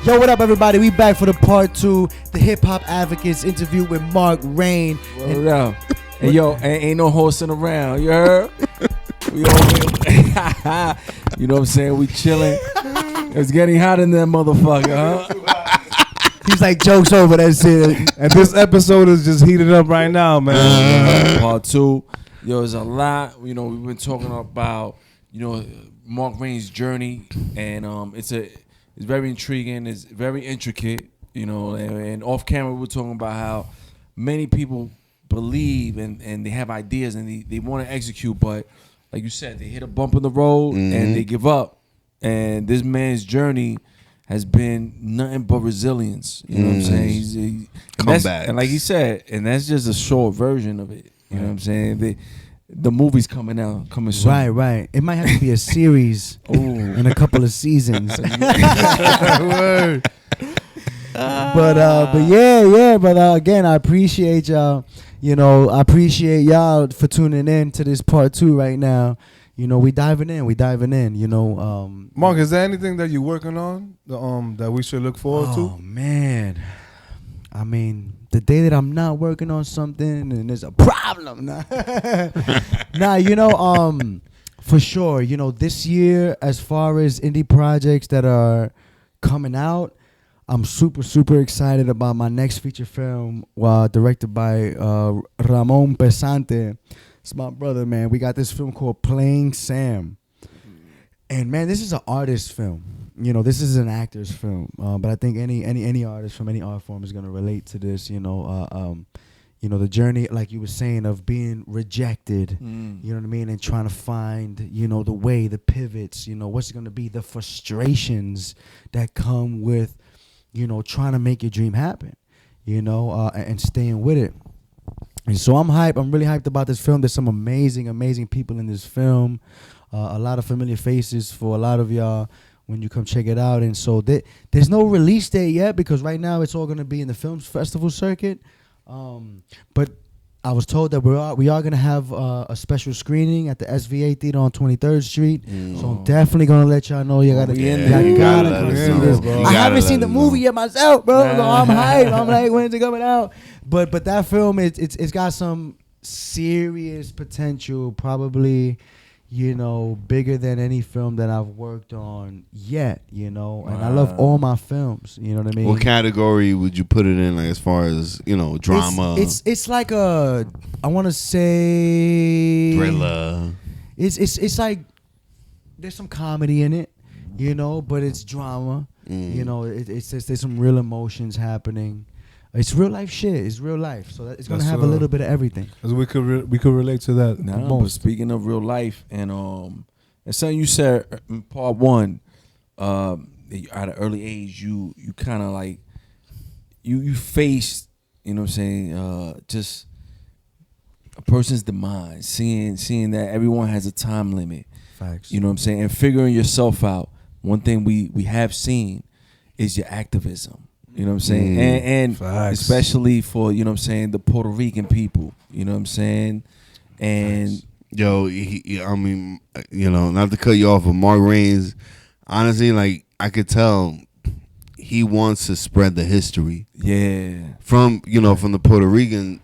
Yo, what up, everybody? We back for the part 2, the Hip Hop Advocates interview with Marc Reign. What up? And yo, ain't no horsing around. You heard? We over here. You know what I'm saying? We chilling. It's getting hot in that motherfucker, huh? He's like, joke's over, that's it. And this episode is just heated up right now, man. Part 2. Yo, there's a lot. You know, we've been talking about, you know, Marc Reign's journey, and it's very intriguing. It's very intricate, you know. And off camera, we were talking about how many people believe and they have ideas and they want to execute, but like you said, they hit a bump in the road and they give up. And this man's journey has been nothing but resilience. You know what I'm saying? And like he said, and that's just a short version of it. You know what I'm saying? The movie's coming soon. Right. It might have to be a series in a couple of seasons. But again, I appreciate y'all. You know, I appreciate y'all for tuning in to this part 2 right now. You know, we diving in. You know, Mark, is there anything that you're working on that we should look forward to? Oh man, I mean, the day that I'm not working on something and there's a problem, nah, you know, for sure, you know, this year as far as indie projects that are coming out, I'm super excited about my next feature film, directed by Ramon Pesante. It's my brother, man. We got this film called Playing Sam. And man, this is an artist film. You know, this is an actor's film. But I think any artist from any art form is gonna relate to this. You know, the journey, like you were saying, of being rejected. You know what I mean, and trying to find, you know, the way, the pivots. You know, what's gonna be the frustrations that come with, you know, trying to make your dream happen. You know, and staying with it. And so I'm hyped. I'm really hyped about this film. There's some amazing people in this film. A lot of familiar faces for a lot of y'all when you come check it out. And so there's no release date yet because right now it's all going to be in the film festival circuit. But I was told that we are going to have a special screening at the SVA Theater on 23rd Street. So I'm definitely going to let y'all know. You gotta come see this. I haven't seen the movie yet myself, bro. So I'm hyped. I'm like, when's it coming out? But that film, it's got some serious potential, probably, you know, bigger than any film that I've worked on yet, you know. And I love all my films, you know what I mean? What category would you put it in, like, as far as, you know, drama? It's like I want to say thriller. It's like there's some comedy in it, you know, but it's drama. You know, there's some real emotions happening. It's real life shit. It's real life, so it's gonna have a little bit of everything. We could relate to that. But speaking of real life, and something you said in part 1, at an early age, you kind of like you faced, you know what I'm saying, just a person's demise, seeing that everyone has a time limit. Facts. You know what I'm saying, and figuring yourself out. One thing we have seen is your activism. You know what I'm saying? And especially for, you know what I'm saying, the Puerto Rican people. You know what I'm saying? And yo, I mean, you know, not to cut you off, but Marc Reigns, honestly, like, I could tell he wants to spread the history. Yeah. From the Puerto Rican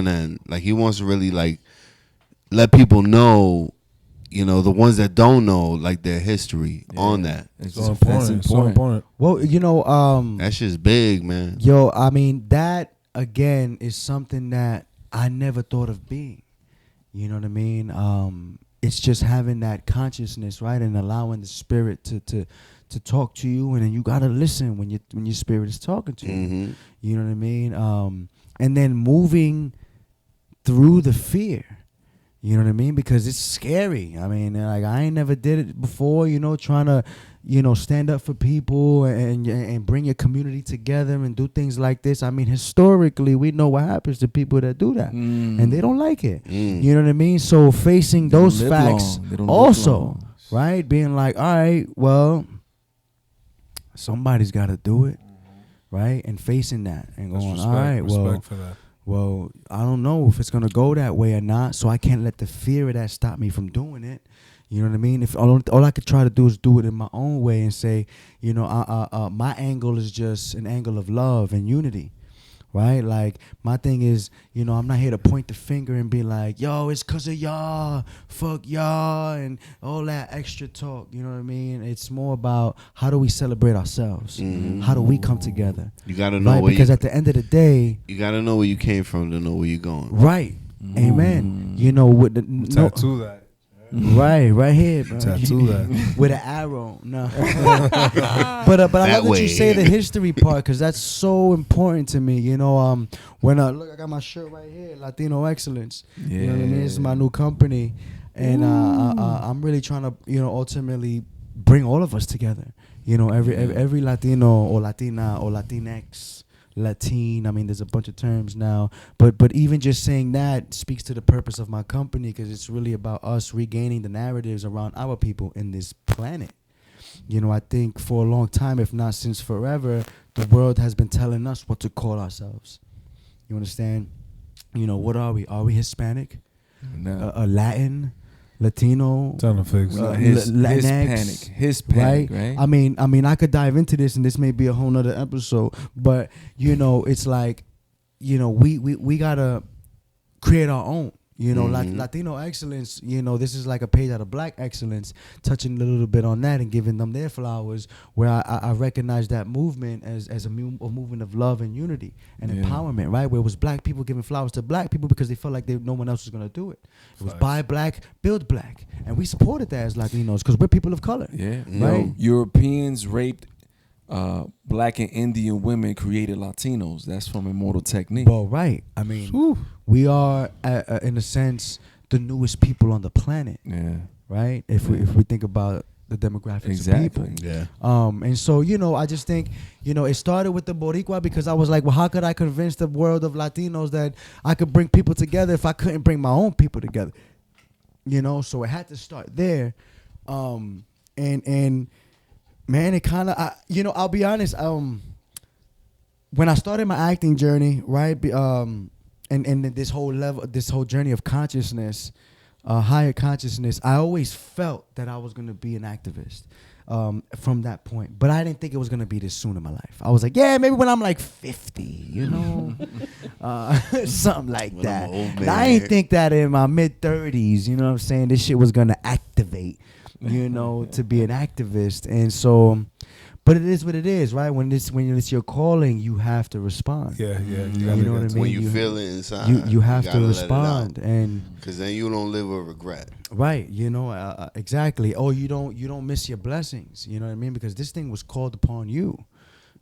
end. Like, he wants to really, like, let people know, you know, the ones that don't know, like, their history on that. It's so important. Well, you know, that shit's big, man. Yo, I mean, that again is something that I never thought of being. You know what I mean? It's just having that consciousness, right, and allowing the spirit to talk to you, and then you gotta listen when your spirit is talking to you. You know what I mean? And then moving through the fear. You know what I mean? Because it's scary. I mean, like, I ain't never did it before, you know, trying to, you know, stand up for people and bring your community together and do things like this. I mean, historically, we know what happens to people that do that. And they don't like it. You know what I mean? So facing those facts also, right? Being like, all right, well, somebody's got to do it, right? And facing that and going, all right, well, for that. I don't know if it's going to go that way or not, so I can't let the fear of that stop me from doing it. You know what I mean? If all I could try to do is do it in my own way and say, you know, my angle is just an angle of love and unity. Right? Like, my thing is, you know, I'm not here to point the finger and be like, yo, it's because of y'all, fuck y'all, and all that extra talk. You know what I mean? It's more about how do we celebrate ourselves? How do we come together? You gotta know Right? where Because at the end of the day, you gotta know where you came from to know where you're going. right? Amen. You know, with the Tattoo that. right here, bro. Tattoo that. With an arrow. No. but I love that you say the history part, because that's so important to me. You know, when look, I got my shirt right here, Latino Excellence. Yeah. You know what I mean? This is my new company, and I'm really trying to, you know, ultimately bring all of us together. You know, every Latino or Latina or Latinx. Latin, I mean, there's a bunch of terms now, but even just saying that speaks to the purpose of my company, because it's really about us regaining the narratives around our people in this planet. You know, I think for a long time, if not since forever, the world has been telling us what to call ourselves. You understand? You know, what are we? Are we Hispanic? No. Latin? Latino? Trying to fix Well, it. Latinx, Hispanic, right? I mean, I could dive into this, and this may be a whole nother episode, but you know, it's like, you know, we gotta create our own. You know, Latino Excellence, you know, this is like a page out of Black Excellence, touching a little bit on that and giving them their flowers, where I recognize that movement as a movement of love and unity and empowerment, right? Where it was Black people giving flowers to Black people because they felt like no one else was going to do it. It was buy Black, build Black. And we supported that as Latinos because we're people of color. Yeah. Right? No, Europeans raped Black and Indian women, created Latinos. That's from Immortal Technique. Well, right. I mean, we are, in a sense, the newest people on the planet. Yeah. Right? If we think about the demographics of people. Yeah. And so, you know, I just think, you know, it started with the Boricua because I was like, well, how could I convince the world of Latinos that I could bring people together if I couldn't bring my own people together? You know, so it had to start there. And man, it kind of, you know, I'll be honest. When I started my acting journey, right, and this whole journey of consciousness, higher consciousness, I always felt that I was gonna be an activist from that point, but I didn't think it was gonna be this soon in my life. I was like, yeah, maybe when I'm like 50, you know, something like When that. I'm an old And I didn't think that in my mid 30s, you know what I'm saying, this shit was gonna activate, you know, to be an activist. And so, but it is what it is, right? When it's your calling, you have to respond. Yeah. You know what I mean? When you feel it inside, you have to gotta let it respond, out. and Because then you don't live with regret. right, you know, exactly. Oh, you don't miss your blessings. You know what I mean? Because this thing was called upon you,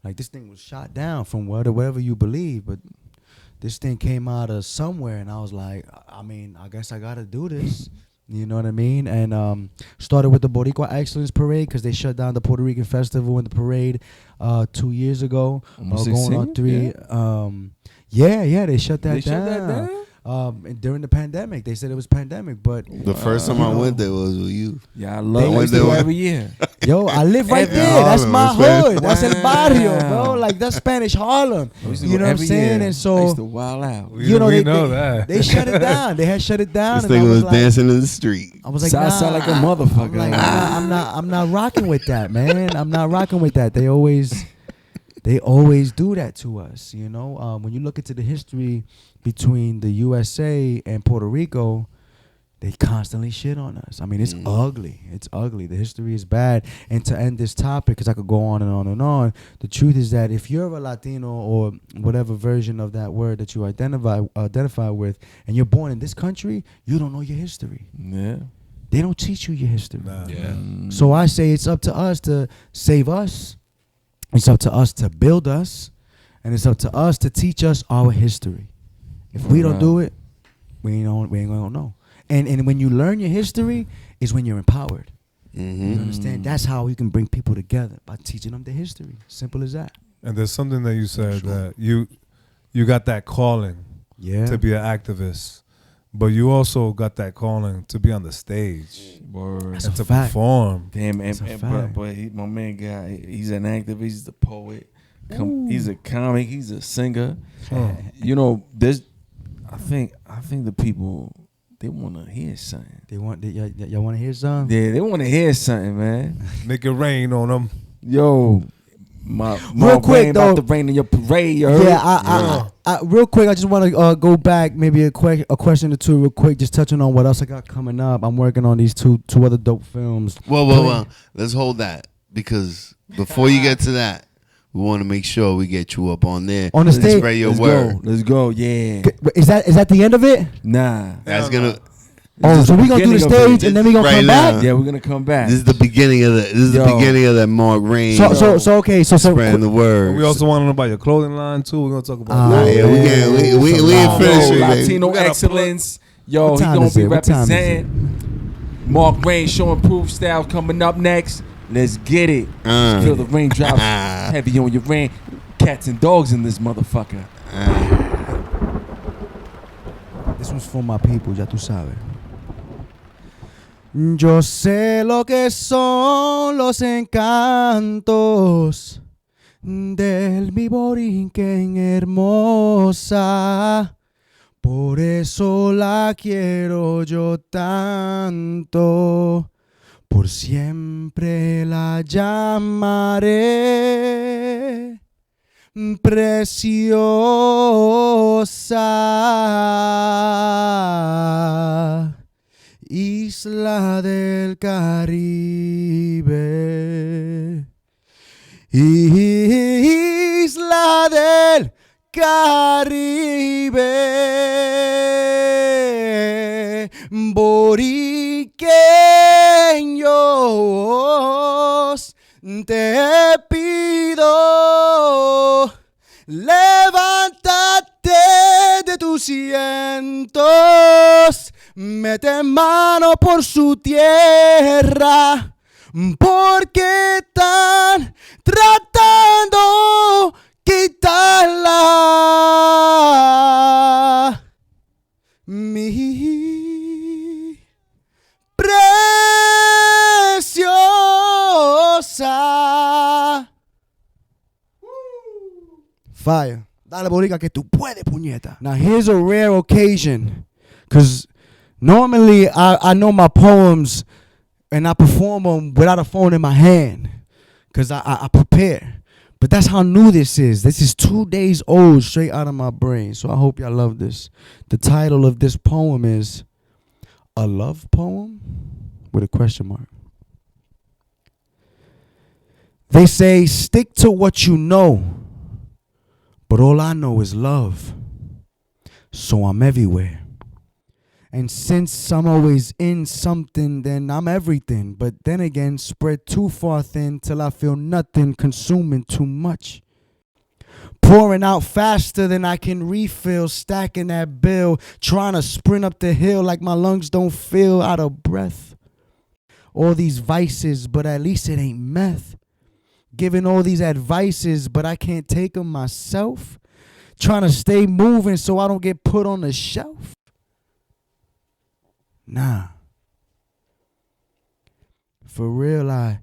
like this thing was shot down from whatever you believe, but this thing came out of somewhere, and I was like, I mean, I guess I gotta do this. You know what I mean? And started with the Boricua Excellence Parade because they shut down the Puerto Rican Festival and the parade 2 years ago. Going on 3. Yeah, they shut that down. And during the pandemic, they said it was pandemic, but The first time I went there was with you. Yeah, I love They it. do Every year. yo, I live right Every there. That's my Harlem, hood. That's El Barrio, Wow. bro. Like that's Spanish Harlem. I used to You go know what I'm every saying? year. And I so used to wild out. you know we they know that. they shut it down. They had shut it down. This and I nigga was like, dancing in the street. I was like, Salsa like a motherfucker. I'm like, I'm not rocking with that, man. I'm not rocking with that. They always do that to us, you know. When you look into the history between the USA and Puerto Rico, they constantly shit on us. I mean, it's ugly. It's ugly. The history is bad. And to end this topic, because I could go on and on and on, the truth is that if you're a Latino or whatever version of that word that you identify with, and you're born in this country, you don't know your history. Yeah. They don't teach you your history. Nah. Yeah. So I say it's up to us to save us. It's up to us to build us. And it's up to us to teach us our history. If we don't do it, we ain't gonna know. And when you learn your history is when you're empowered. Mm-hmm. You understand? That's how you can bring people together, by teaching them the history. Simple as that. And there's something that you said that you got that calling to be an activist, but you also got that calling to be on the stage Word. That's and a to fact. perform. Damn, That's a and fact. but my man guy, he's an activist, he's a poet, he's a comic, he's a singer. You know, I think the people they want to hear something. Y'all want to hear something? Yeah, they want to hear something, man. Make it rain on them. Yo, real quick though, about to rain in your parade. Yeah, I real quick, I just want to go back maybe a question or two real quick, just touching on what else I got coming up. I'm working on these two other dope films. Well, let's hold that, because before you get to that, we want to make sure we get you up on there. On the stage. Spread your word. Let's go, yeah. Is that the end of it? Nah. That's gonna... Oh, so we gonna do the stage and then we gonna come back? Yeah, we're gonna come back. This is the beginning of that Marc Reign. So okay, so spreading the word. We also want to know about your clothing line too. We're gonna talk about we ain't finished. Latino Excellence. Yo, he gonna be representing. Marc Reign showing proof style coming up next. Let's get it. Feel the raindrops heavy on your rain. Cats and dogs in this motherfucker. This one's for my people, ya tú sabes. Yo sé lo que son los encantos del mi Borinquen hermosa. Por eso la quiero yo tanto. Por siempre la llamaré preciosa. Isla del Caribe, Isla del Caribe, Borinqueños, te pido, levántate de tus cientos. Mete mano por su tierra, porque están tratando quitarla. Mi preciosa. Fire. Dale, Borica, que tú puedes, puñeta. Now here's a rare occasion, because normally, I know my poems and I perform them without a phone in my hand because I prepare. But that's how new this is. This is 2 days old, straight out of my brain. So I hope y'all love this. The title of this poem is A Love Poem with a question mark. They say, stick to what you know, but all I know is love. So I'm everywhere. And since I'm always in something, then I'm everything. But then again, spread too far thin till I feel nothing, consuming too much. Pouring out faster than I can refill, stacking that bill, trying to sprint up the hill like my lungs don't feel out of breath. All these vices, but at least it ain't meth. Giving all these advices, but I can't take them myself. Trying to stay moving so I don't get put on the shelf. Nah. For real, I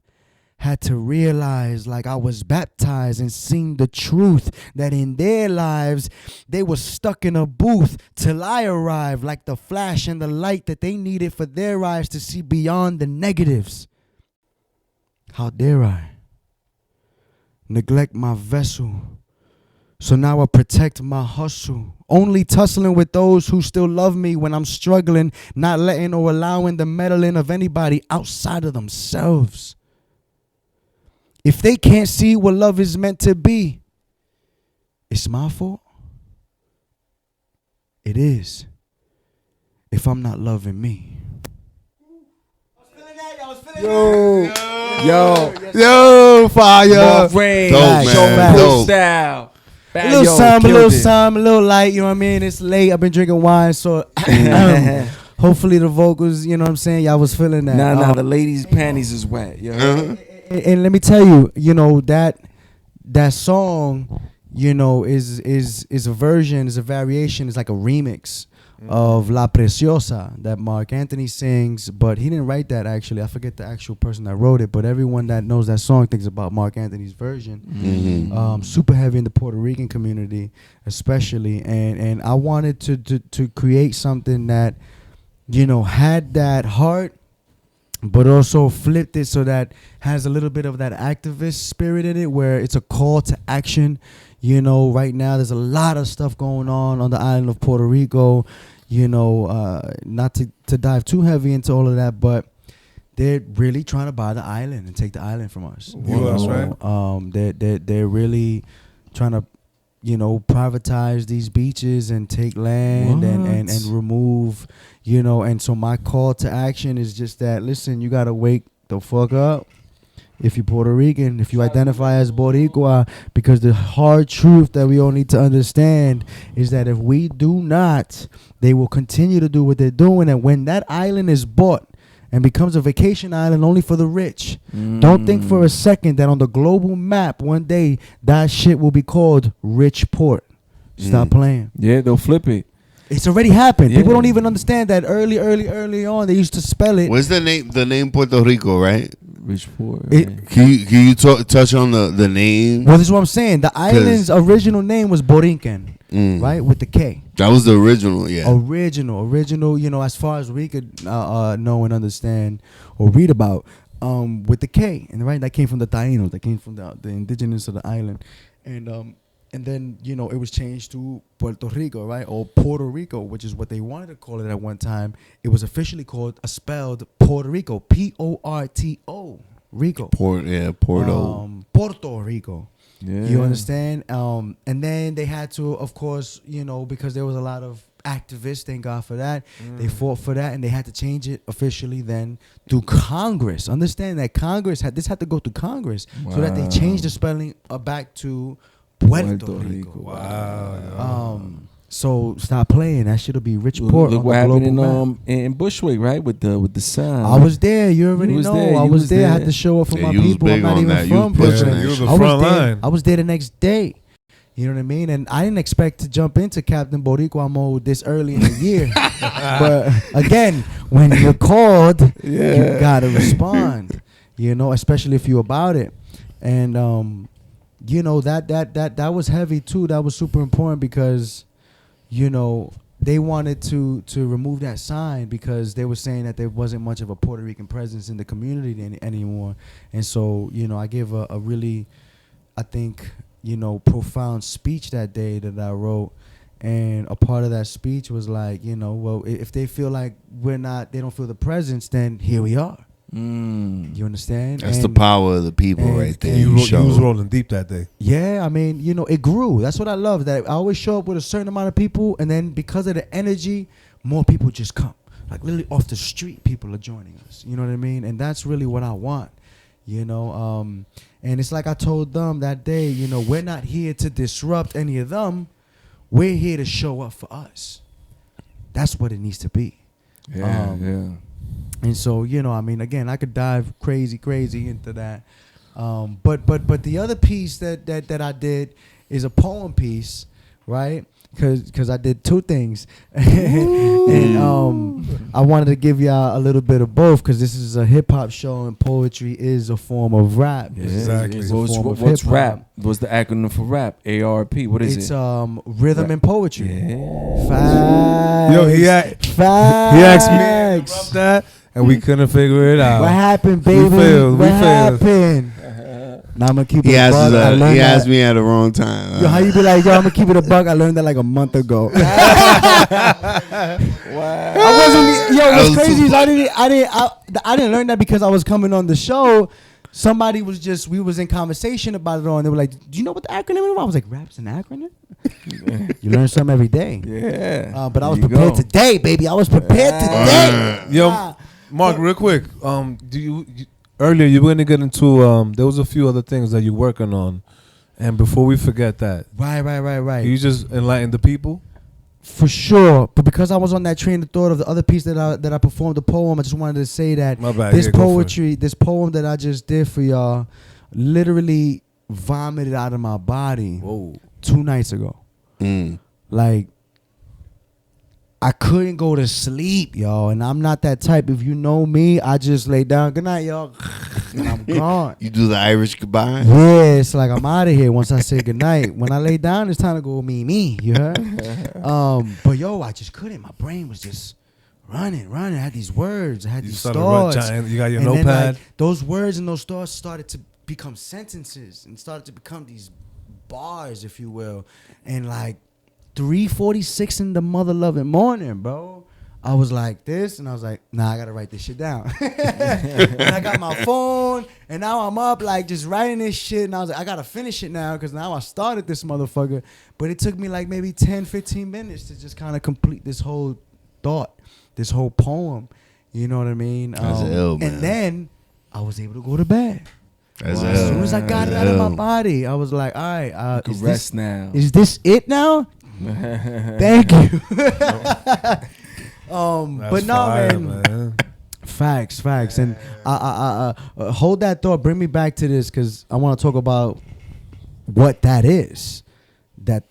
had to realize like I was baptized and seen the truth that in their lives they were stuck in a booth till I arrived, like the flash and the light that they needed for their eyes to see beyond the negatives. How dare I neglect my vessel? So now I protect my hustle, only tussling with those who still love me when I'm struggling, not letting or allowing the meddling of anybody outside of themselves. If they can't see what love is meant to be, it's my fault. It is, if I'm not loving me. Yo, fire. Marc Reign, dope, man. Dope style. A little something, a little light, you know what I mean? It's late. I've been drinking wine, so hopefully the vocals, you know what I'm saying? Y'all was feeling that. Nah, the ladies' panties is wet. You know? And let me tell you, you know, that song, you know, is a version, is a variation, is like a remix of La Preciosa that Marc Anthony sings, but he didn't write that actually. I forget the actual person that wrote it, but everyone that knows that song thinks about Marc Anthony's version. Super heavy in the Puerto Rican community, especially, and I wanted to create something that had that heart, but also flipped it so that has a little bit of that activist spirit in it, where it's a call to action. Right now there's a lot of stuff going on the island of Puerto Rico. Not to dive too heavy into all of that, but they're really trying to buy the island and take the island from us. That's right. They're really trying to, privatize these beaches and take land and remove, and so my call to action is just that, listen, you got to wake the fuck up. If you're Puerto Rican, if you identify as Boricua, because the hard truth that we all need to understand is that if we do not, they will continue to do what they're doing. And when that island is bought and becomes a vacation island only for the rich, don't think for a second that on the global map, one day, that shit will be called Rich Port. Stop playing. Yeah, they'll flip it. It's already happened. Yeah. People don't even understand that early on, they used to spell it. What's the name? The name Puerto Rico, right? Rich Port. Can you touch on the name? Well, this is what I'm saying. The island's original name was Borinquen, right? With the K. That was the original, yeah. Original, as far as we could know and understand or read about, with the K. And right, that came from the Taínos. That came from the indigenous of the island. And then, it was changed to Puerto Rico, right? Or Puerto Rico, which is what they wanted to call it at one time. It was officially spelled Puerto Rico. Porto. Rico. Porto. Puerto Rico. Yeah. You understand? And then they had to, of course, because there was a lot of activists, thank God for that. They fought for that, and they had to change it officially then through Congress. Understand that Congress had to go through Congress so that they changed the spelling back to Puerto Rico. Wow. So stop playing. That shit'll be Rich Port. Look what happened in Bushwick, right? With the sign. I was there. You already know. I was there. I had to show up for my people. I'm not even from Brooklyn. You was the front line. I was there the next day. You know what I mean? And I didn't expect to jump into Captain Boricua mode this early in the year. But again, when you're called, you gotta respond. Especially if you're about it. And that was heavy too. That was super important because, they wanted to remove that sign because they were saying that there wasn't much of a Puerto Rican presence in the community anymore. And so, I gave a really, I think, profound speech that day that I wrote. And a part of that speech was like, well, if they feel like they don't feel the presence, then here we are. You understand? That's the power of the people right there. You was rolling deep that day. Yeah, I mean, it grew. That's what I love. That I always show up with a certain amount of people, and then because of the energy, more people just come. Like literally off the street, people are joining us. You know what I mean? And that's really what I want. And it's like I told them that day. We're not here to disrupt any of them. We're here to show up for us. That's what it needs to be. Yeah. And so, again, I could dive crazy into that. But the other piece that I did is a poem piece, right? Because I did two things. And I wanted to give y'all a little bit of both because this is a hip-hop show and poetry is a form of rap. Yeah, exactly. What's rap? What's the acronym for rap? ARP. What is it? It's rhythm and poetry. Yeah. Facts. Yo, he asked me about that. And we couldn't figure it out. What happened, baby? We failed. What happened? Now I'm gonna keep it a buck. He asked me at the wrong time. Yo, how you be like, I'm gonna keep it a buck? I learned that like a month ago. Wow. I wasn't. Yo, what's crazy is I didn't learn that because I was coming on the show. Somebody was we was in conversation about it and they were like, do you know what the acronym is? I was like, rap's an acronym? You learn something every day. Yeah. But I was prepared today, baby. I was prepared today. Yo, Mark, real quick, earlier you were gonna get into there was a few other things that you're working on, and before we forget that, right. you just enlighten the people. For sure, but because I was on that train of thought of the other piece that I performed the poem, I just wanted to say that this poem that I just did for y'all, literally vomited out of my body 2 nights ago. Like. I couldn't go to sleep, y'all, and I'm not that type. If you know me, I just lay down. Good night, y'all. And I'm gone. You do the Irish goodbye? Yeah, it's like I'm out of here once I say good night. When I lay down, it's time to go me. You heard? But yo, I just couldn't. My brain was just running. I had these words. I had You these started thoughts. you got your And then, notepad. like, those words and those thoughts started to become sentences and started to become these bars, if you will. And like 3:46 in the mother loving morning, bro, I was like this, and I was like, nah, I gotta write this shit down. And I got my phone, and now I'm up like just writing this shit, and I was like, I gotta finish it now because now I started this motherfucker. But it took me like maybe 10, 15 minutes to just kind of complete this whole thought, this whole poem. You know what I mean? That's ill, man. And then I was able to go to bed. As As soon as I got it out of my body, I was like, all right, You can rest now. Is this it now? Thank you. But no, fire, man. Facts. And I hold that thought. Bring me back to this because I want to talk about what that is that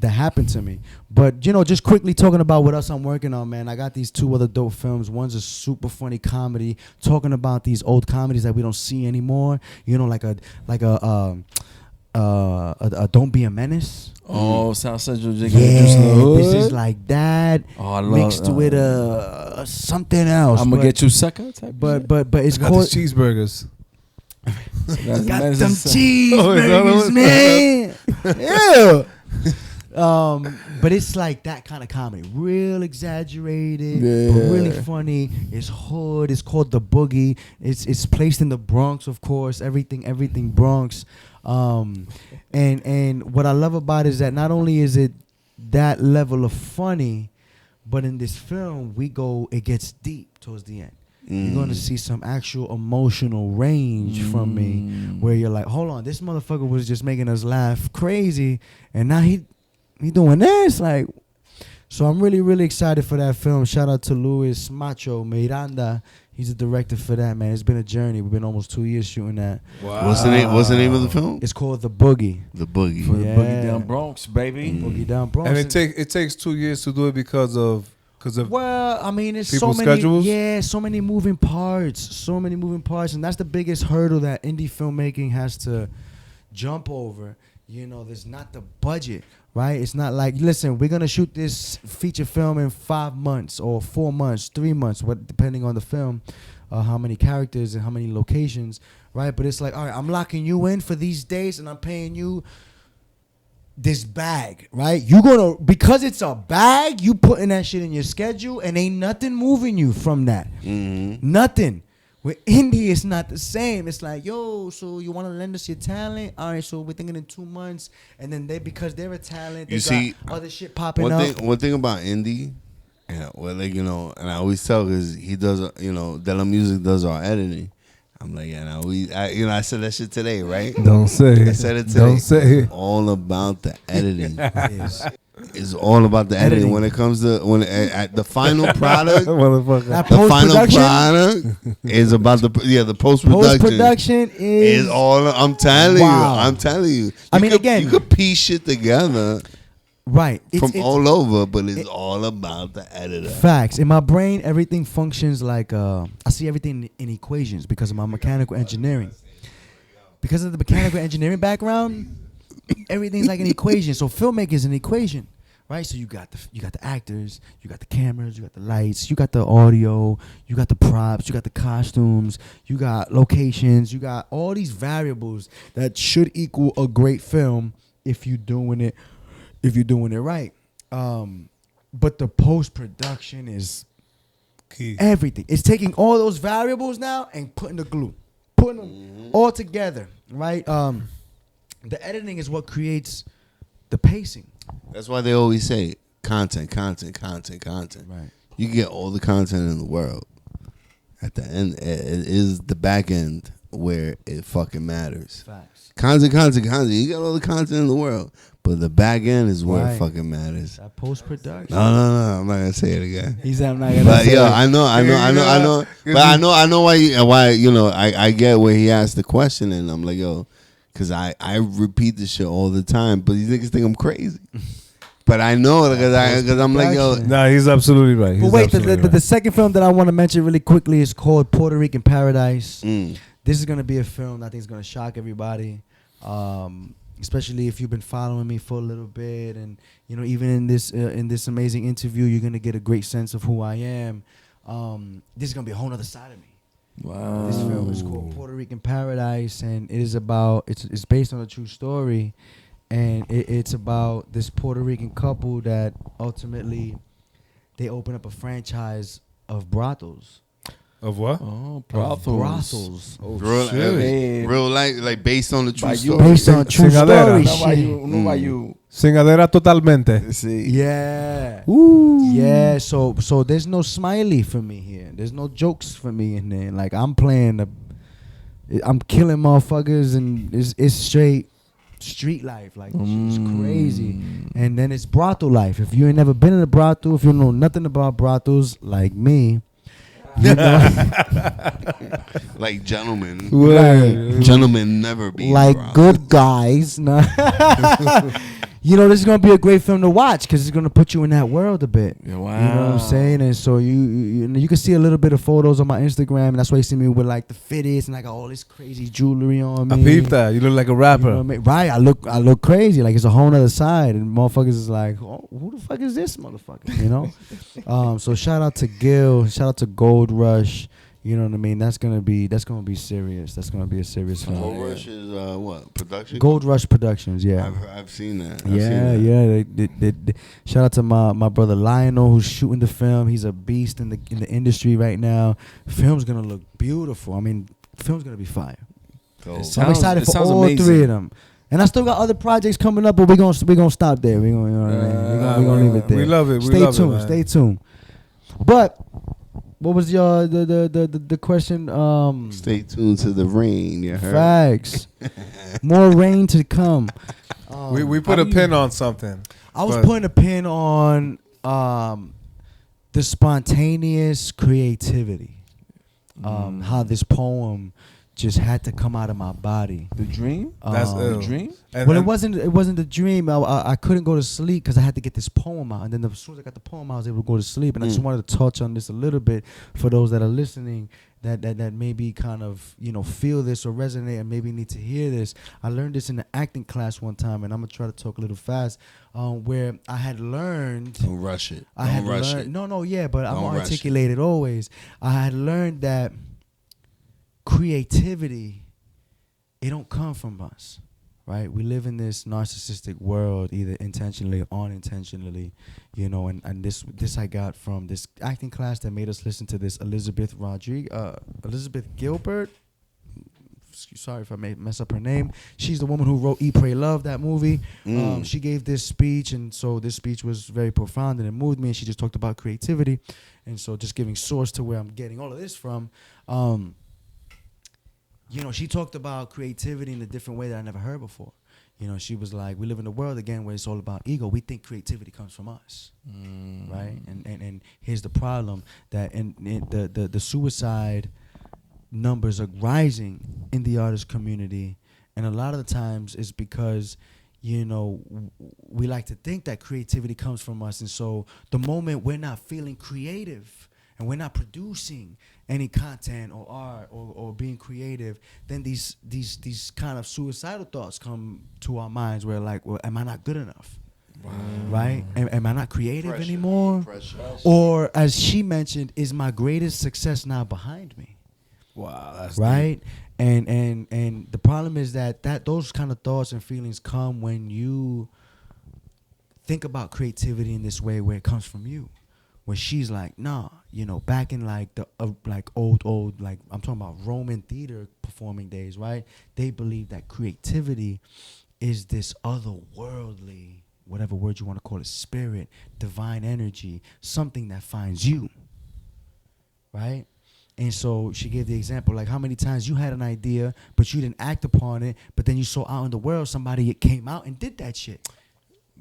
happened to me. But, you know, just quickly talking about what else I'm working on, man. I got these 2 other dope films. One's a super funny comedy talking about these old comedies that we don't see anymore. You know, like a Don't Be a Menace. Oh, South Central Jigga. Yeah, this is like that Oh, I love mixed with something else. I'm gonna get you sucker type. But it's got called these cheeseburgers. got them Oh, is that cheeseburgers, what- man. Yeah. But it's like that kind of comedy, real exaggerated, but really funny. It's hood. It's called The Boogie. It's placed in the Bronx, of course. Everything Bronx. And what I love about it is that not only is it that level of funny, but in this film it gets deep towards the end. You're going to see some actual emotional range from me where you're like, hold on, this motherfucker was just making us laugh crazy, and now he doing this. Like, so I'm really, really excited for that film. Shout out to Luis Macho Miranda. He's the director for that, man. It's been a journey. We've been almost 2 years shooting that. Wow. What's the name of the film? It's called The Boogie. The Boogie. For the Yeah. Boogie Down Bronx, baby. Boogie Down Bronx. And it takes 2 years to do it because of Well, I mean, it's so people's many schedules? Yeah, so many moving parts, and that's the biggest hurdle that indie filmmaking has to jump over. You know, there's not the budget, right? It's not like, listen, we're gonna shoot this feature film in 5 months or 4 months, 3 months, depending on the film, how many characters and how many locations, right? But it's like, all right, I'm locking you in for these days, and I'm paying you this bag, right? Because it's a bag, you putting that shit in your schedule, and ain't nothing moving you from that. Nothing. With indie, it's not the same. It's like, yo, so you want to lend us your talent? All right, so we're thinking in 2 months, and then because they're a talent, they got other shit popping up. One thing about indie, like, you know, and I always tell, because he does, you know, Della Music does our editing. I'm like, I said that shit today, right? Don't say. I said it today. Don't say. It's all about the editing. It's all about the editing. When it comes to at the final product, Motherfucker. That the final post-production? product is about the post Post-production is all. I'm telling you. I mean, again, you could piece shit together right from all over, but it's all about the editor. Facts. In my brain, everything functions like I see everything in equations because of my mechanical engineering. Because of the mechanical engineering background, everything's like an equation. So filmmaking is an equation, right? So you got the actors, you got the cameras, you got the lights, you got the audio, you got the props, you got the costumes, you got locations, you got all these variables that should equal a great film if you're doing it right. But the post-production is Key. everything. It's taking all those variables now and putting them all together, right? The editing is what creates the pacing. That's why they always say content. Right. You can get all the content in the world. At the end, it is the back end where it fucking matters. Facts. Content. You got all the content in the world, but the back end is where Right. it fucking matters. That post-production. No, I'm not gonna say it again. He said I'm not gonna But say yeah, it. I know. But I know why you know I get where he asked the question, and I'm like, yo, because I repeat this shit all the time, but these niggas think I'm crazy. But I know because I'm like, yo, Nah, he's absolutely right. But wait, the second film that I want to mention really quickly is called Puerto Rican Paradise. This is gonna be a film that I think is gonna shock everybody, especially if you've been following me for a little bit, and you know, even in this amazing interview, you're gonna get a great sense of who I am. this is gonna be a whole other side of me. Wow. This film is called Puerto Rican Paradise, and it is about it's based on a true story, and it's about this Puerto Rican couple that ultimately they open up a franchise of brothels. Of what? Oh, Brothels. Oh, Real life, like based on the true By story. Based on true story No by shit. you. No by you. Singadera totalmente. See. Yeah. Ooh. Yeah, so there's no smiley for me here. There's no jokes for me in there. Like I'm I'm killing motherfuckers, and it's straight street life. Like it's crazy. And then it's brothel life. If you ain't never been in a brothel, if you know nothing about brothels like me, you know, Like gentlemen. right. Gentlemen never be Like brothels. good guys. Nah. You know, this is gonna be a great film to watch because it's gonna put you in that world a bit. Yeah, wow. You know what I'm saying? And so you can see a little bit of photos on my Instagram, and that's why you see me with like the fitteds and I got all this crazy jewelry on me. I peeped that. You look like a You rapper. know what I mean? Right? I look crazy. Like it's a whole other side, and motherfuckers is like, oh, who the fuck is this motherfucker? You know? So shout out to Gil. Shout out to Gold Rush. You know what I mean? That's gonna be serious. That's gonna be a serious film. Gold Rush is what production? Gold Rush Productions. Yeah. I've seen that. Yeah. They shout out to my brother Lionel who's shooting the film. He's a beast in the industry right now. Film's gonna look beautiful. I mean, film's gonna be fire. So I'm excited for all amazing. three of them. And I still got other projects coming up, but we're gonna stop there. We're gonna, you know what I mean? We're gonna leave it there. We love it. Stay tuned. Stay tuned. But what was your the question? Stay tuned to the rain. You heard? Facts. More rain to come. We put a pin on something. I was putting a pin on the spontaneous creativity. How this poem just had to come out of my body. The dream? That's the dream? Well, it wasn't the dream. I couldn't go to sleep because I had to get this poem out. And then as soon as I got the poem out, I was able to go to sleep. And I just wanted to touch on this a little bit for those that are listening that maybe kind of, you know, feel this or resonate and maybe need to hear this. I learned this in the acting class one time, and I'm going to try to talk a little fast, where I had learned. Don't rush it. But I'm going to articulate it always. I had learned that creativity, it don't come from us, right? We live in this narcissistic world, either intentionally or unintentionally, you know, and this I got from this acting class that made us listen to this Elizabeth Gilbert. Sorry if I may mess up her name. She's the woman who wrote Eat, Pray, Love, that movie. She gave this speech, and so this speech was very profound, and it moved me, and she just talked about creativity. And so just giving source to where I'm getting all of this from, you know, she talked about creativity in a different way that I never heard before. You know, she was like, we live in a world, again, where it's all about ego. We think creativity comes from us, right? And here's the problem, that the suicide numbers are rising in the artist community. And a lot of the times it's because, you know, we like to think that creativity comes from us. And so the moment we're not feeling creative and we're not producing any content or art or being creative, then these kind of suicidal thoughts come to our minds where like, well, am I not good enough? Wow. Right? Am I not creative anymore? Pressure. Or as she mentioned, is my greatest success now behind me? Wow, that's right. And the problem is that those kind of thoughts and feelings come when you think about creativity in this way where it comes from you. Where she's like, nah, you know, back in like the like old, like I'm talking about Roman theater performing days, right? They believe that creativity is this otherworldly, whatever word you want to call it, spirit, divine energy, something that finds you, right? And so she gave the example, like how many times you had an idea, but you didn't act upon it, but then you saw out in the world somebody came out and did that shit.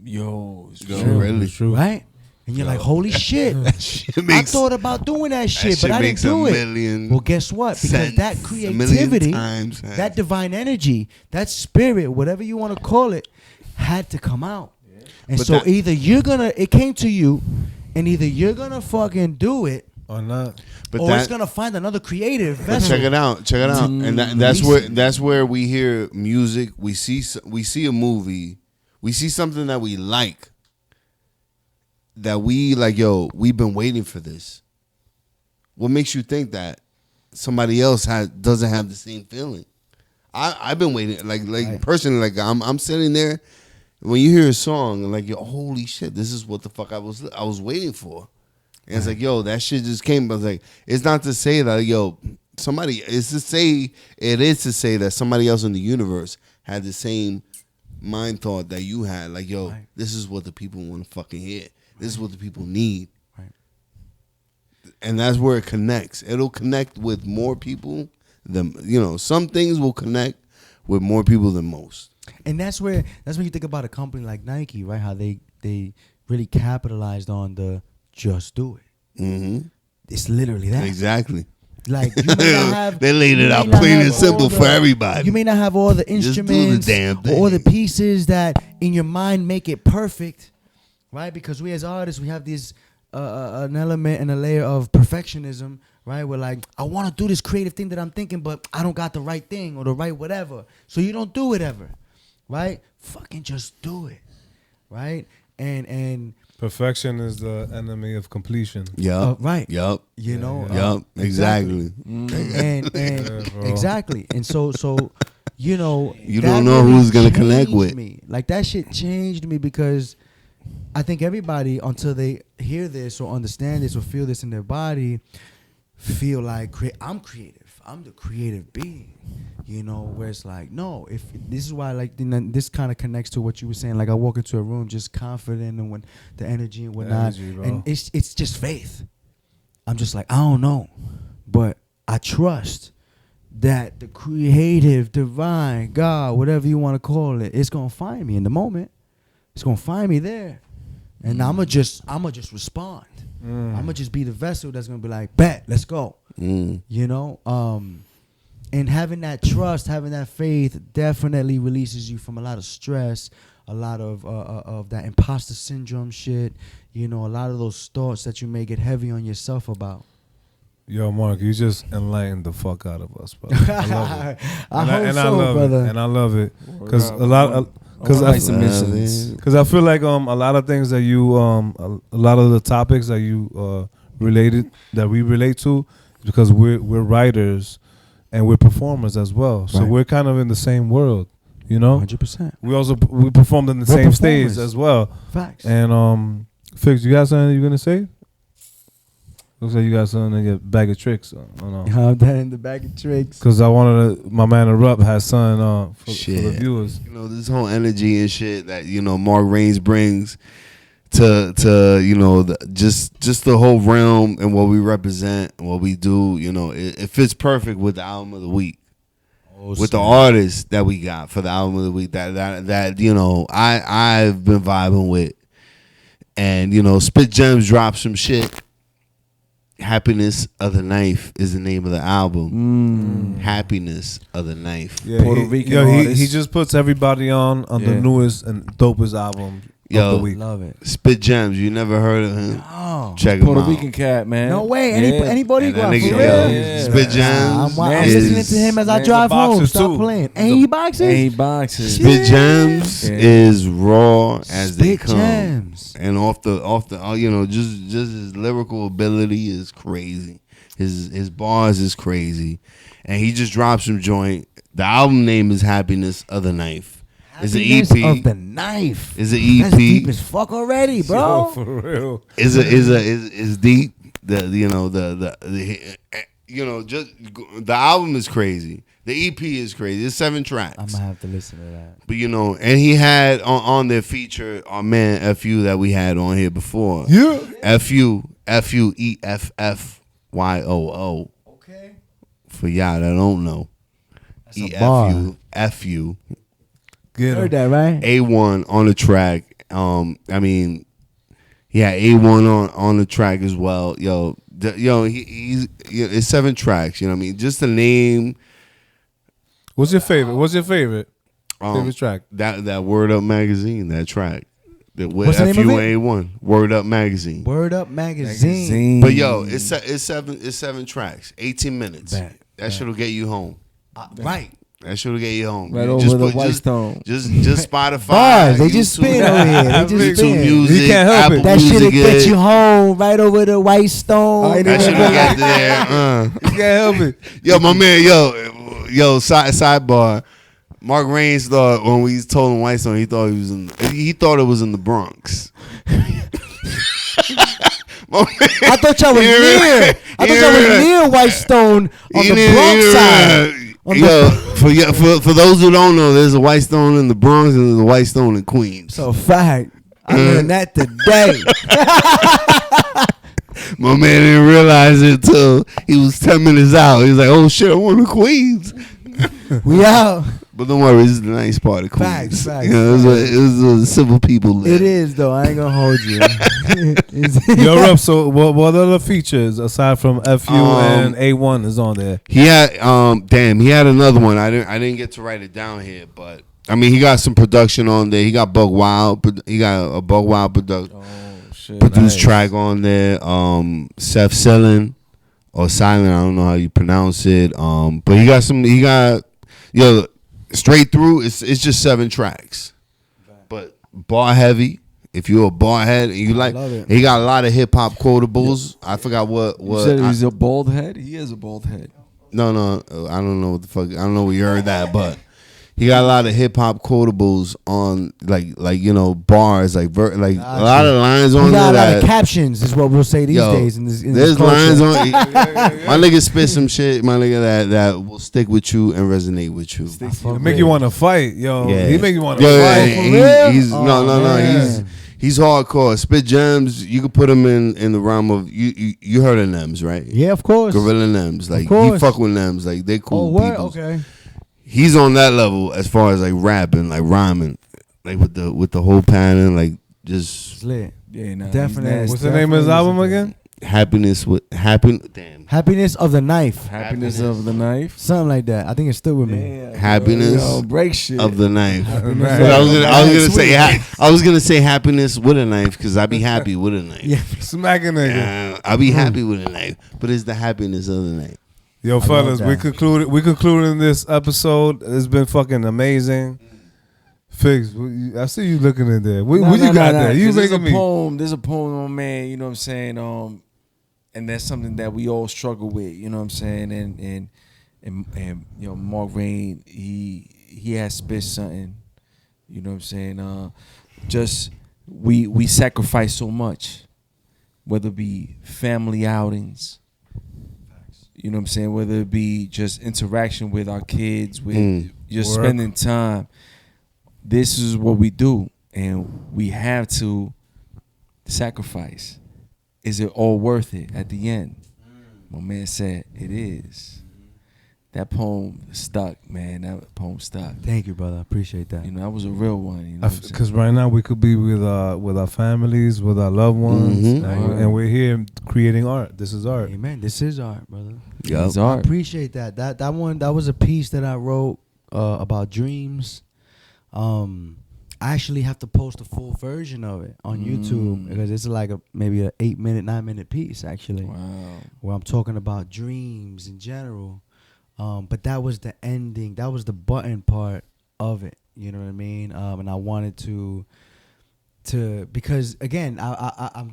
Yo, really true, right? And you're like, holy shit. I thought about doing that shit, but I didn't do it. Well, guess what? Because that creativity, that divine energy, that spirit, whatever you want to call it, had to come out. Yeah. And but so either it came to you, and either you're going to fucking do it, or not. Or it's going to find another creative vessel. Check it out. And that's where we hear music. We see a movie. We see something that we like. That we like, yo, we've been waiting for this. What makes you think that somebody else doesn't have the same feeling? I've been waiting, like personally, like I'm sitting there. When you hear a song, and like, yo, holy shit, this is what the fuck I was waiting for. And it's like, yo, that shit just came. But like, it's not to say that, yo, it is to say that somebody else in the universe had the same mind thought that you had. Like, yo, this is what the people want to fucking hear. This is what the people need. Right. And that's where it connects. It'll connect with more people than, some things will connect with more people than most. And that's when you think about a company like Nike, right? How they really capitalized on the just do it. Mm-hmm. It's literally that. Exactly. Like, you may not have, they laid it out plain and simple for everybody. You may not have all the instruments, or the pieces that in your mind make it perfect, right? Because we as artists, we have these an element and a layer of perfectionism, right? We're like, I want to do this creative thing that I'm thinking, but I don't got the right thing or the right whatever. So you don't do it ever. Right? Fucking just do it. Right? And perfection is the enemy of completion. Yeah. Right. Yup. Yup. Exactly. And exactly. And so you don't know who's gonna connect with me. Like, that shit changed me, because I think everybody, until they hear this or understand this or feel this in their body, feel like I'm creative. I'm the creative being. Where it's like, no, if this is why, like, this kind of connects to what you were saying. Like, I walk into a room just confident and when the energy and whatnot, and it's just faith. I'm just like, I don't know, but I trust that the creative, divine, God, whatever you want to call it, it's gonna find me in the moment. It's gonna find me there, and I'ma just respond. I'ma just be the vessel that's gonna be like, bet, let's go. And having that trust, having that faith definitely releases you from a lot of stress, a lot of that imposter syndrome shit, a lot of those thoughts that you may get heavy on yourself about. Yo, Mark, you just enlightened the fuck out of us, bro. I love it. I love it. And I love it. Because I feel like a lot of things that you, a lot of the topics that you we relate to, because we're writers. And we're performers as well, so we're kind of in the same world, 100%. We performed in the same stage as well. Facts. And Fix, you got something you're gonna say? Looks like you got something in your bag of tricks. I'm that in the bag of tricks. Because I wanted my man Erupt has something for the viewers. This whole energy and shit that Marc Reign brings to just the whole realm and what we represent and what we do, it fits perfect with the album of the week, with the artists that we got for the album of the week that I've been vibing with, and Spit Gems dropped some shit. Happiness of the Knife is the name of the album. Happiness of the Knife. Yeah, Puerto Rican he just puts everybody on the newest and dopest album. Yo, of the week. Love it. Spit Gems, you never heard of him? No. Check him out. Puerto Rican cat, man. No way. Anybody go out for real? Spit Gems. I'm listening to him as I drive home. Stop playing. Ain't he boxing? Ain't he boxing? Spit Gems is raw as they come. Gems. And off the just his lyrical ability is crazy. His bars is crazy. And he just dropped some joint. The album name is Happiness of the Knife. It's an EP. Of the Knife. It's an EP. That's deep as fuck already, bro. Yo, for real. It's deep. The album is crazy. The EP is crazy. It's 7 tracks. I'm gonna have to listen to that. But and he had on their feature our man FU that we had on here before. Yeah. FUEFFYOO. Okay. For y'all that don't know. FU. Heard that, right? A1 on the track. He had A1 on the track as well. He's it's 7 tracks. You know what I mean? Just the name. What's your favorite? Favorite track? That Word Up magazine. That track. What's the name of it? FUA1. Word Up magazine. Word Up magazine. But it's 7 tracks. 18 minutes. That shit'll get you home. Right. That should get you home. Right You over just the put- White just- Stone. Just Spotify. Bars, they just YouTube, spin over here. They just YouTube spin. Music. You can't help Apple it. That Music shit'll get is- you home right over the White Stone. That should get there. You can't help it. Yo, my man, sidebar. Marc Reign thought when we told him White Stone, he thought it was in the Bronx. I thought y'all was near. I thought y'all was near White Stone on the Bronx side. For those who don't know, there's a White Stone in the Bronx and there's a White Stone in Queens. So fact, I learned that today. My man didn't realize it till he was 10 minutes out. He was like, "Oh shit, I'm on the Queens." We out. But don't worry, this is the nice part of Queens. Facts. You know, it was where the civil people live. It is though. I ain't gonna hold you. Yo, Rup, so what other features aside from FU and A1 is on there? He had he had another one. I didn't get to write it down here, but I mean he got some production on there. He got Buck Wild. He got a Buck Wild produced track on there. Seth Sillen or Silent, I don't know how you pronounce it. But he got straight through. It's just 7 tracks, but bar heavy. If you're a bar head and you like, he got a lot of hip hop quotables. I forgot what. You said he's a bald head. He is a bald head. No, I don't know what the fuck. I don't know where you heard that, but he got a lot of hip hop quotables on like bars, like a lot of lines on We got there. a lot of captions, is what we'll say these days. In this There's culture. lines on. My nigga spit some shit. My nigga that will stick with you and resonate with you. It make you want to fight, yo. Yeah. He make you want to Yeah, fight. he's Oh, no. man. He's hardcore. Spit gems. You could put him in the realm of you heard of Nems, right? Yeah, of course. Gorilla Nems. Like he course. fuck with Nems. Like they Oh, cool what? people. Okay. He's on that level as far as like rapping, like rhyming, like with the whole pattern, like just It's lit. Yeah, nah, Definitely. What's the name of his album again? happiness of the knife. Happiness of the knife. Something like that. I think it's still with me. Damn, Happiness yo, break shit. of the knife. Happiness But I of was the gonna say happiness with a knife because I be happy with a knife. Yeah. Smack a nigga. I be happy with a knife, but it's the happiness of the knife. Yo, fellas, that. we concluded this episode. It's been fucking amazing. Figs, I see you looking in there. What you got there? You There's making a me. poem. There's a poem, man. You know what I'm saying? And that's something that we all struggle with. You know what I'm saying? And Marc Reign, he has spit something. You know what I'm saying? Just we sacrifice so much, whether it be family outings. You know what I'm saying? Whether it be just interaction with our kids, with just Work. spending time. This is what we do, and we have to sacrifice. Is it all worth it at the end? My man said it is. That poem stuck, man. That poem stuck. Thank you, brother. I appreciate that. You know, that was a real one. You know what I'm saying? Because right now we could be with our families, with our loved ones, and we're here creating art. This is art. Amen. This is art, brother. It's I art. appreciate that. That one, that was a piece that I wrote about dreams. I actually have to post a full version of it on YouTube because it's like maybe a 8-minute, 9-minute piece actually, where I'm talking about dreams in general. But that was the ending. That was the button part of it. You know what I mean? And I wanted to because again,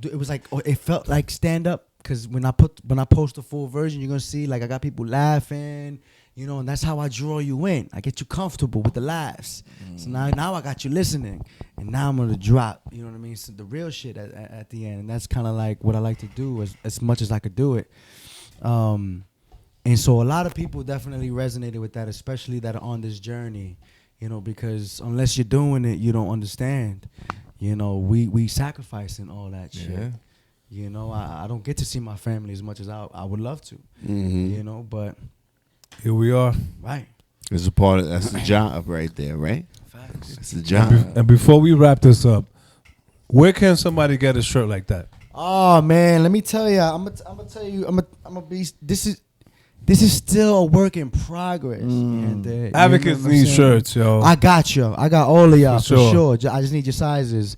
it was like it felt like stand up because when I post the full version, you're gonna see like I got people laughing. You know, and that's how I draw you in. I get you comfortable with the laughs. So now I got you listening, and now I'm gonna drop. You know what I mean? So the real shit at the end, and that's kind of like what I like to do as much as I could do it. And so a lot of people definitely resonated with that, especially that are on this journey. You know, because unless you're doing it, you don't understand. You know, we sacrificing all that shit. Yeah. You know, I don't get to see my family as much as I would love to. You know, but. Here we are. Right. It's a part of that's the job right there, right? Facts. That's the job. And before we wrap this up, where can somebody get a shirt like that? Oh man, let me tell you, I'm gonna tell you, I'm gonna be. This is still a work in progress. And, Advocates need shirts, yo. I got you. I got all of y'all for sure. I just need your sizes.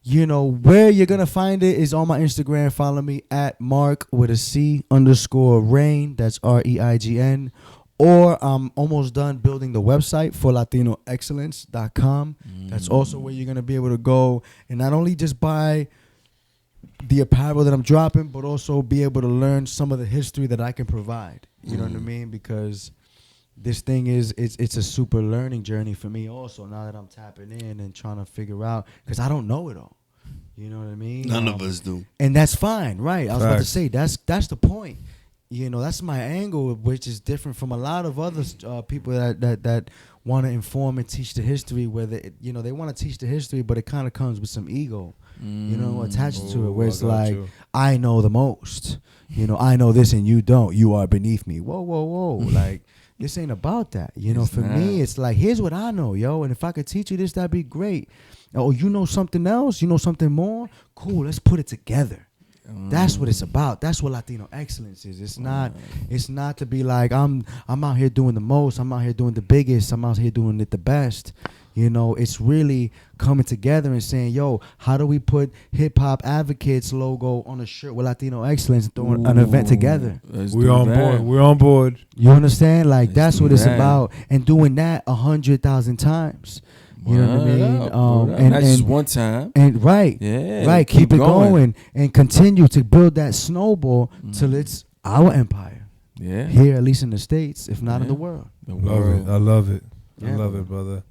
You know, where you're going to find it is on my Instagram. Follow me at Marc with a C _Reign. That's REIGN. or I'm almost done building the website for LatinoExcellence.com. That's also where you're going to be able to go and not only just buy the apparel that I'm dropping, but also be able to learn some of the history that I can provide. You know what I mean? Because this thing it's a super learning journey for me also, now that I'm tapping in and trying to figure out, because I don't know it all. You know what I mean? None of us do. And that's fine, right? I was about to Facts. say, that's the point. You know, that's my angle, which is different from a lot of other people that want to inform and teach the history, where they want to teach the history, but it kind of comes with some ego, attached to it, where it's like, I know the most. I know this and you don't. You are beneath me. Whoa. Like, this ain't about that. For me, it's like, here's what I know, yo. And if I could teach you this, that'd be great. Oh, you know something else? You know something more? Cool, let's put it together. That's what it's about. That's what Latino excellence is. It's not to be like, I'm out here doing the most. I'm out here doing the biggest. I'm out here doing it the best. It's really coming together and saying, yo, how do we put hip hop advocates logo on a shirt with Latino excellence and doing an event together? We're on board. We're on board. You understand? Like, that's what it's about. And doing that 100,000 times. You know what I mean? Not just one time. And right. Keep it going and continue to build that snowball till it's our empire. Yeah. Here, at least in the States, if not in the world. I love it, brother.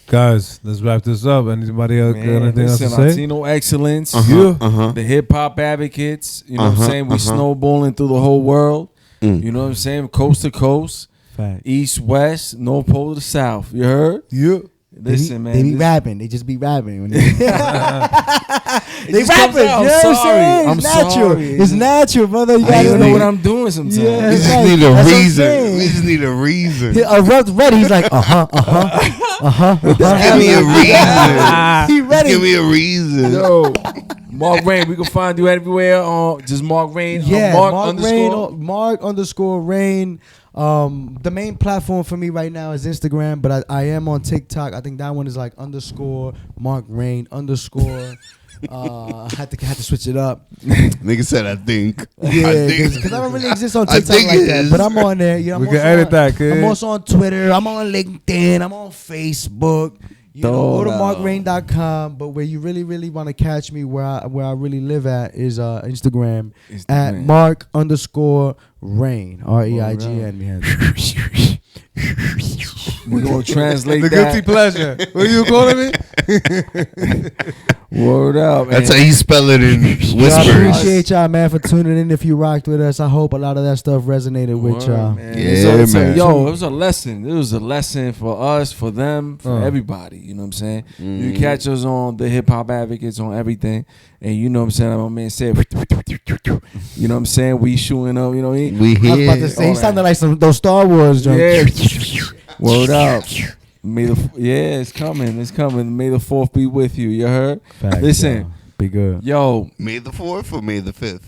Guys, let's wrap this up. Anybody else got anything else to say? Latino Excellence. The hip hop advocates. You know what I'm saying? We snowballing through the whole world. You know what I'm saying? Coast to coast. Fact. East, west, North Pole to South. You heard? Yeah. Listen, man. They be rapping. They just be rapping. When they rapping. I'm sorry. It's natural, brother. You I gotta don't know what I'm doing sometimes. Yeah. We just Right. need a That's what I'm reason. saying. We just need a reason. Ready. He's like, Give me a reason. He ready. Give me a reason. Yo, Marc Reign. We can find you everywhere on just Marc Reign. Yeah, Marc Reign. The main platform for me right now is Instagram, but I am on TikTok. I think that one is like _ Marc Reign _ I had to switch it up. Nigga said, I think. Yeah, because I don't really exist on TikTok like that. But I'm on there. We can edit that, kid. I'm also on Twitter. I'm on LinkedIn. I'm on Facebook. Go to marcreign.com. But where you really, really want to catch me, where I really live at, is Instagram. At Marc _ Reign. REIGN. We're going to translate the that. guilty pleasure. What are you calling me? Word up, man. That's how you spell it in I whispers. appreciate y'all, man, for tuning in. If you rocked with us, I hope a lot of that stuff resonated with y'all. Man. Yeah, man. Yo, it was a lesson. It was a lesson for us, for them, for everybody. You know what I'm saying? You catch us on the Hip Hop Advocates on everything. And you know what I'm saying? My man said, you know what I'm saying? We shooting up, you know what I mean? We I was about to here. say, it sounded like those Star Wars jokes. Yeah. Word up. It's coming. It's coming. May the 4th be with you. You heard? Facts, Listen. y'all. Be good. Yo. May the 4th or May the 5th?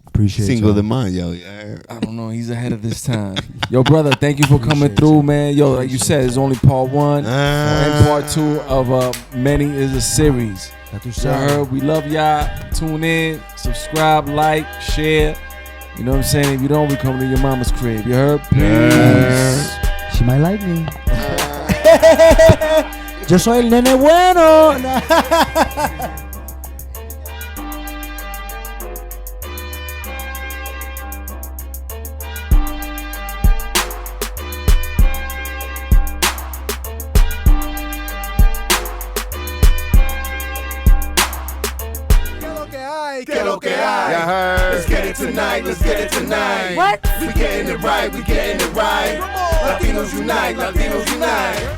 Appreciate Single y'all. the mind, yo. Yeah. I don't know. He's ahead of this time. Yo, brother, thank you for coming through, man. Yo, like you said, it's only part 1. And part 2 of many is a series. You heard? We love y'all. Tune in, subscribe, like, share. You know what I'm saying? If you don't, we come to your mama's crib. You heard? Peace. She might like me. Yo soy el nene bueno. ¿Qué lo que hay? Let's get it tonight, let's get it tonight. What? We getting it right, we getting it right. Latinos unite, Latinos unite.